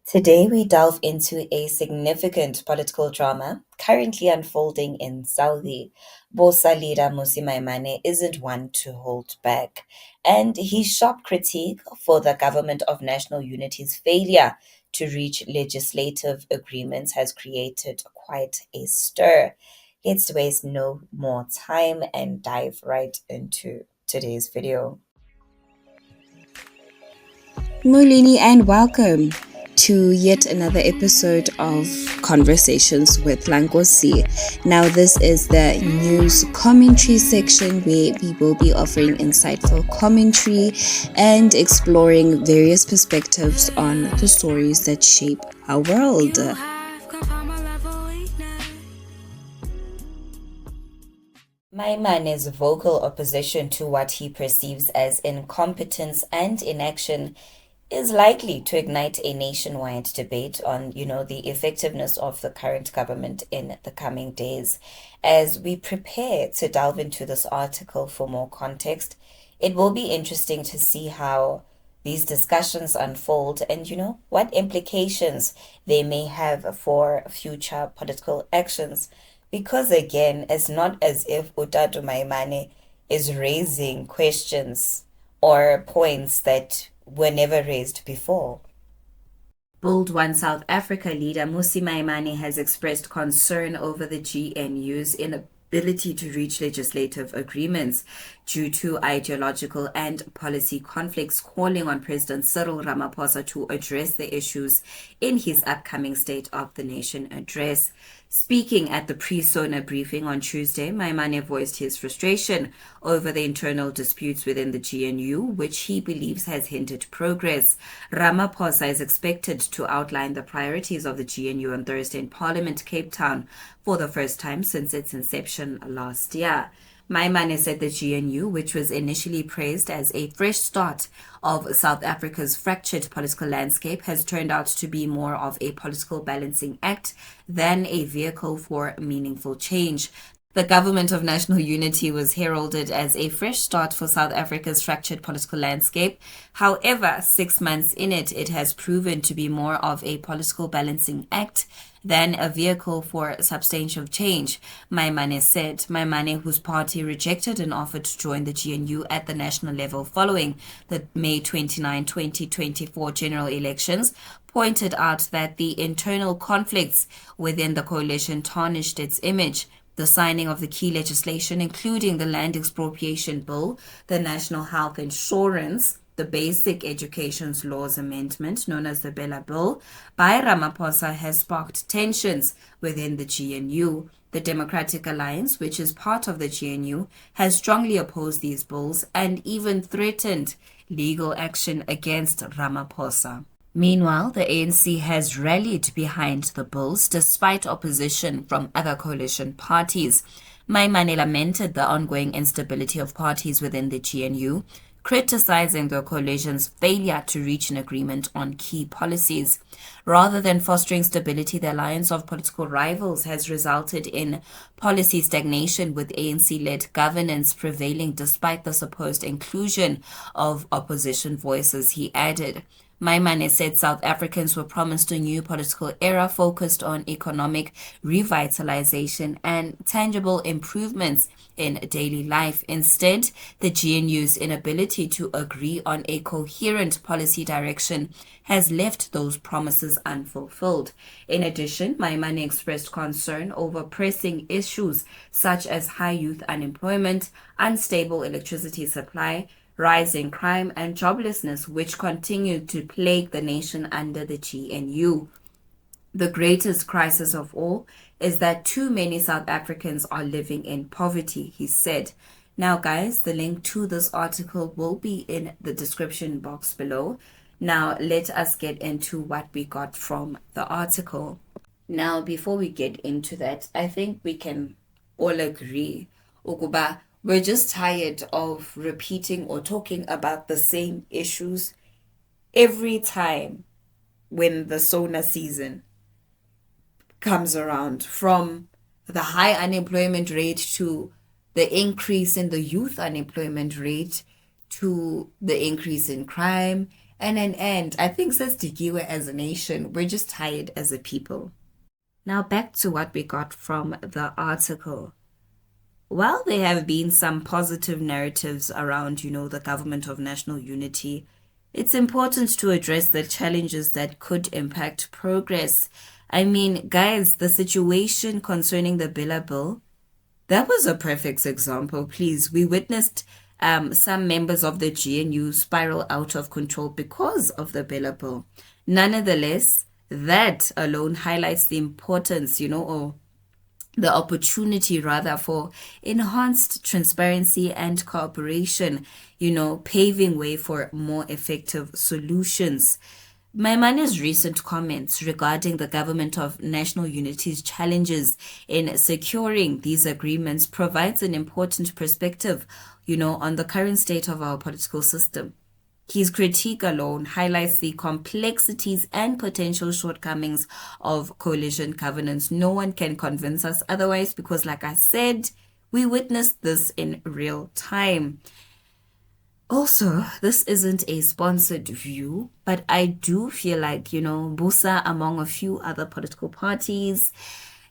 Today, we delve into a significant political drama currently unfolding in Saudi. Bosa leader Musi Maimane isn't one to hold back, and his sharp critique for the government of national unity's failure to reach legislative agreements has created quite a stir. Let's waste no more time and dive right into today's video. Molini, and welcome to yet another episode of Conversations with Lankosi. Now, this is the news commentary section where we will be offering insightful commentary and exploring various perspectives on the stories that shape our world. Maimane's vocal opposition to what he perceives as incompetence and inaction is likely to ignite a nationwide debate on, the effectiveness of the current government in the coming days. As we prepare to delve into this article for more context, it will be interesting to see how these discussions unfold and, what implications they may have for future political actions. Because again, it's not as if Utatu Maimane is raising questions or points that were never raised before. Bold One South Africa leader Musi Maimane has expressed concern over the GNU's inability to reach legislative agreements due to ideological and policy conflicts, calling on President Cyril Ramaphosa to address the issues in his upcoming State of the Nation address. Speaking at the pre-SONA briefing on Tuesday, Maimane voiced his frustration over the internal disputes within the GNU, which he believes has hindered progress. Ramaphosa is expected to outline the priorities of the GNU on Thursday in Parliament, Cape Town, for the first time since its inception last year. Maimane said the GNU, which was initially praised as a fresh start of South Africa's fractured political landscape, has turned out to be more of a political balancing act than a vehicle for meaningful change. The government of national unity was heralded as a fresh start for South Africa's fractured political landscape. However, 6 months in it has proven to be more of a political balancing act than a vehicle for substantial change, Maimane said. Maimane, whose party rejected an offer to join the GNU at the national level following the May 29, 2024 general elections, pointed out that the internal conflicts within the coalition tarnished its image. The signing of the key legislation, including the Land Expropriation Bill, the National Health Insurance, the Basic Education Laws Amendment, known as the Bella Bill, by Ramaphosa has sparked tensions within the GNU. The Democratic Alliance, which is part of the GNU, has strongly opposed these bills and even threatened legal action against Ramaphosa. Meanwhile, the ANC has rallied behind the bills despite opposition from other coalition parties. Maimane lamented the ongoing instability of parties within the GNU, criticizing the coalition's failure to reach an agreement on key policies. Rather than fostering stability, the alliance of political rivals has resulted in policy stagnation, with ANC-led governance prevailing despite the supposed inclusion of opposition voices, he added. Maimane said South Africans were promised a new political era focused on economic revitalization and tangible improvements in daily life. Instead, the GNU's inability to agree on a coherent policy direction has left those promises unfulfilled. In addition, Maimane expressed concern over pressing issues such as high youth unemployment, unstable electricity supply, rising crime and joblessness, which continue to plague the nation under the GNU. The greatest crisis of all is that too many South Africans are living in poverty, he said. Now, guys, the link to this article will be in the description box below. Now, let us get into what we got from the article. Now, before we get into that, I think we can all agree, Ukuba, we're just tired of repeating or talking about the same issues every time when the SONA season comes around, from the high unemployment rate to the increase in the youth unemployment rate to the increase in crime And I think since Digiwe as a nation, we're just tired as a people. Now back to what we got from the article. While there have been some positive narratives around, the government of national unity, it's important to address the challenges that could impact progress. I mean, guys, the situation concerning the Billa Bill, that was a perfect example. Please, we witnessed some members of the GNU spiral out of control because of the Billa Bill. Nonetheless, that alone highlights the importance, or the opportunity rather for enhanced transparency and cooperation, paving way for more effective solutions. Maimane's recent comments regarding the government of national unity's challenges in securing these agreements provides an important perspective, on the current state of our political system. His critique alone highlights the complexities and potential shortcomings of coalition governance. No one can convince us otherwise because, like I said, we witnessed this in real time. Also, this isn't a sponsored view, but I do feel like, Busa, among a few other political parties,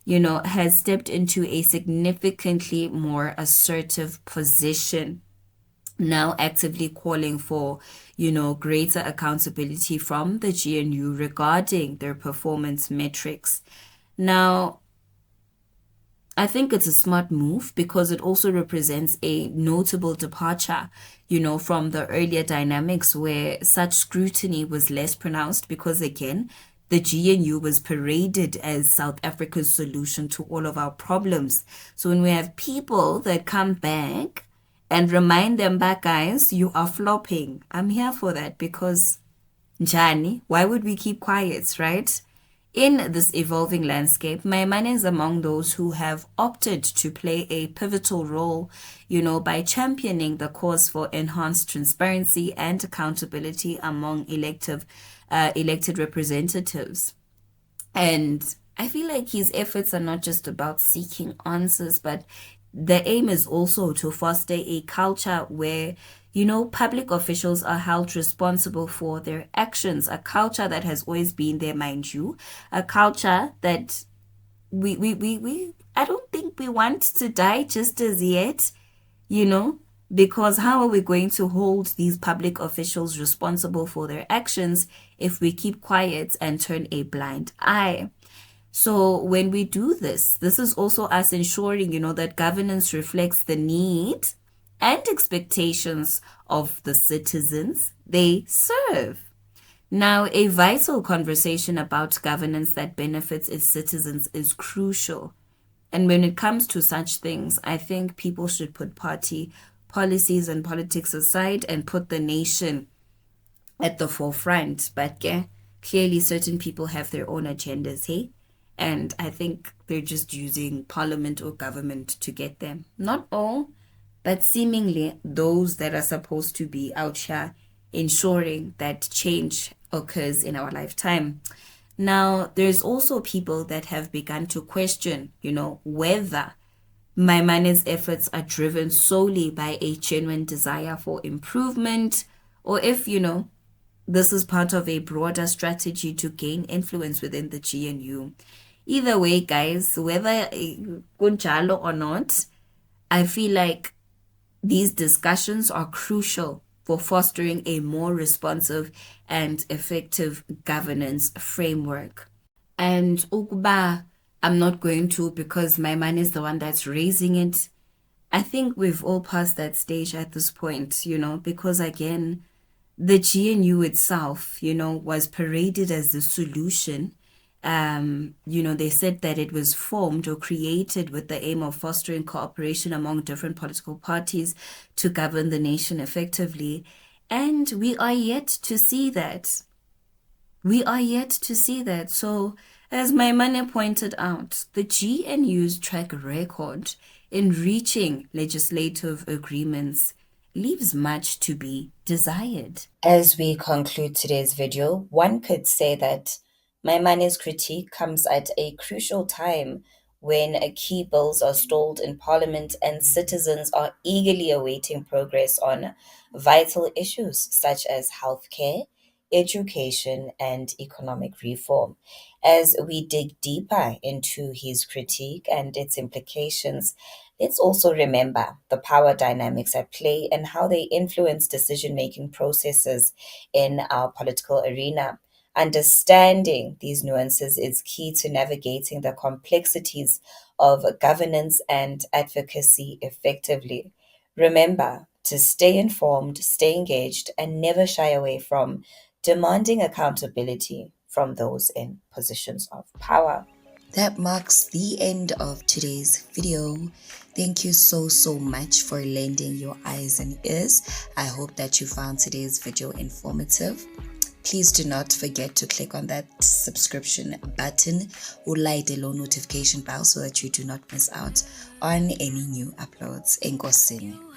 has stepped into a significantly more assertive position, now actively calling for, greater accountability from the GNU regarding their performance metrics. Now, I think it's a smart move because it also represents a notable departure, from the earlier dynamics where such scrutiny was less pronounced because, again, the GNU was paraded as South Africa's solution to all of our problems. So when we have people that come back and remind them back, guys, you are flopping. I'm here for that because, Njani, why would we keep quiet, right? In this evolving landscape, Maimane is among those who have opted to play a pivotal role, by championing the cause for enhanced transparency and accountability among elected representatives. And I feel like his efforts are not just about seeking answers, but the aim is also to foster a culture where, public officials are held responsible for their actions, a culture that has always been there, mind you, a culture that I don't think we want to die just as yet, because how are we going to hold these public officials responsible for their actions if we keep quiet and turn a blind eye? So when we do this, this is also us ensuring, that governance reflects the need and expectations of the citizens they serve. Now, a vital conversation about governance that benefits its citizens is crucial. And when it comes to such things, I think people should put party policies and politics aside and put the nation at the forefront. But clearly, certain people have their own agendas, hey? And I think they're just using parliament or government to get them. Not all, but seemingly those that are supposed to be out here ensuring that change occurs in our lifetime. Now, there's also people that have begun to question, whether Maimane's efforts are driven solely by a genuine desire for improvement, or if, this is part of a broader strategy to gain influence within the GNU. Either way, guys, whether kunjalo or not, I feel like these discussions are crucial for fostering a more responsive and effective governance framework. And ukuba, I'm not going to because my man is the one that's raising it. I think we've all passed that stage at this point, because again, the GNU itself, was paraded as the solution. They said that it was formed or created with the aim of fostering cooperation among different political parties to govern the nation effectively. And we are yet to see that. So, as Maimane pointed out, the GNU's track record in reaching legislative agreements leaves much to be desired. As we conclude today's video, one could say that Maimane's critique comes at a crucial time when key bills are stalled in Parliament and citizens are eagerly awaiting progress on vital issues such as healthcare, education, and economic reform. As we dig deeper into his critique and its implications, let's also remember the power dynamics at play and how they influence decision making processes in our political arena. Understanding these nuances is key to navigating the complexities of governance and advocacy effectively. Remember to stay informed, stay engaged, and never shy away from demanding accountability from those in positions of power. That marks the end of today's video. Thank you so much for lending your eyes and ears. I hope that you found today's video informative. Please do not forget to click on that subscription button or light the notification bell so that you do not miss out on any new uploads. Enkosini.